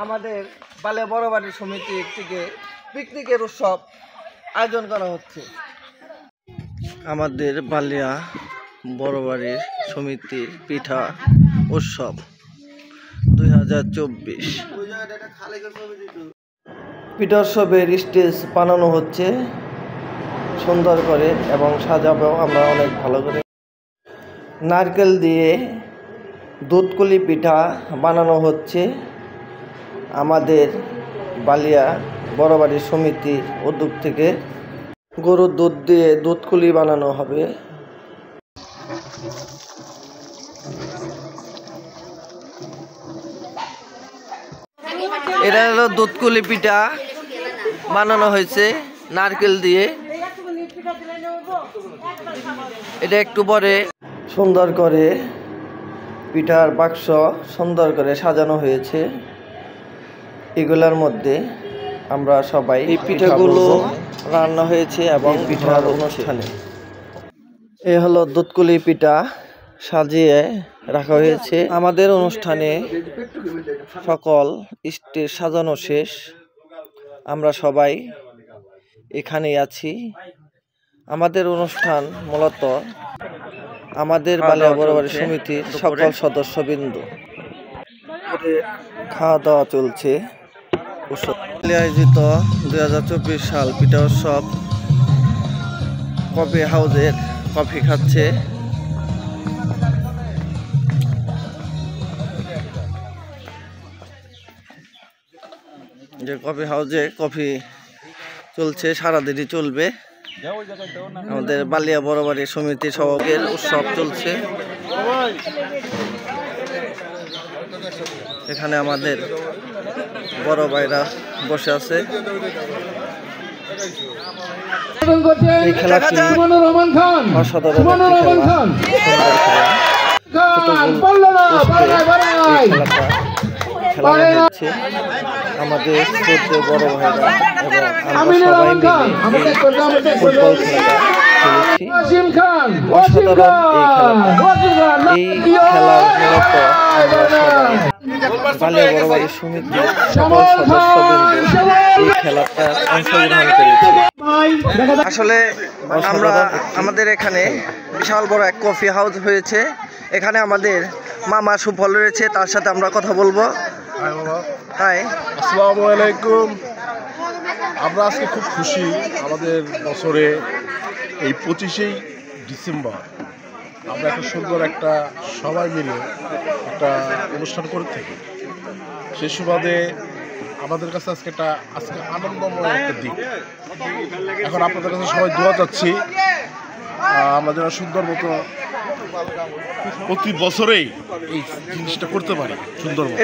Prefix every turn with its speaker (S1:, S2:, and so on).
S1: আমাদের বালে বড়বাড়ি সমিতির থেকে পিকনিকের উৎসব আয়োজন করা হচ্ছে। আমাদের বালিয়া বড়বাড়ির সমিতির পিঠা উৎসব 2024 পিঠা উৎসবের স্টেজ বানানো হচ্ছে সুন্দর করে এবং সাজাবো আমরা অনেক ভালো করে। নারকেল দিয়ে দুধকুলি পিঠা বানানো হচ্ছে আমাদের বালিয়া বড়বাড়ি সমিতির উদ্যোগ থেকে। গরুর দুধ দিয়ে দুধকুলি বানানো হবে। এটা হলো দুধকুলি পিঠা বানানো হয়েছে নারকেল দিয়ে। এটা একটু পরে সুন্দর করে পিঠার বাক্স সুন্দর করে সাজানো হয়েছে। এগুলোর মধ্যে আমরা সবাই এই পিঠাগুলো রান্না হয়েছে এবং পিঠার অনুষ্ঠানে এ হলো দুধকুলি পিঠা সাজিয়ে রাখা হয়েছে। আমাদের অনুষ্ঠানে সকল স্টেজ সাজানো শেষ, আমরা সবাই এখানেই আছি। আমাদের অনুষ্ঠান মূলত আমাদের বালিয়া বড়বাড়ি সমিতির সকল সদস্যবৃন্দ খাওয়া দাওয়া চলছে। আয়োজিত 2024 সাল পিঠা উৎসব কফি হাউজের কফি খাচ্ছে। যে কফি হাউজে কফি চলছে, সারাদিনই চলবে। আমাদের বালিয়া বড়বাড়ি সমিতি সভাপতির উৎসব চলছে। এখানে আমাদের বড় ভাইরা বসে আছে। এই খেলাটি অসাধারণ খেলা হচ্ছে। আমাদের ছোট বড় ভাইরা এবং আমরা সবাই মিলে ফুটবল খেলাটা খেলেছি। অসাধারণ এই খেলার মূলত বালিয়া বড়বাড়ি সমিতির সকল সদস্যবৃন্দ এই খেলাটা অংশগ্রহণ করেছে। আসলে আমরা আমাদের এখানে বিশাল বড় এক কফি হাউস হয়েছে। এখানে আমাদের মামা সুফল রয়েছে, তার সাথে আমরা কথা বলবো। হাই,
S2: আসসালামু আলাইকুম। আমরা আজকে খুব খুশি, আমাদের বছরে এই 25 ডিসেম্বর আমরা একটা সুন্দর একটা সবাই মিলে একটা অনুষ্ঠান করে থাকি। সেই সুবাদে আমাদের কাছে আজকে আনন্দময় একটা দিন। এখন আপনাদের কাছে সবাই দোয়া চাচ্ছি আমরা যেন সুন্দর মতো প্রতি বছরেই এই জিনিসটা করতে পারি সুন্দর মতো।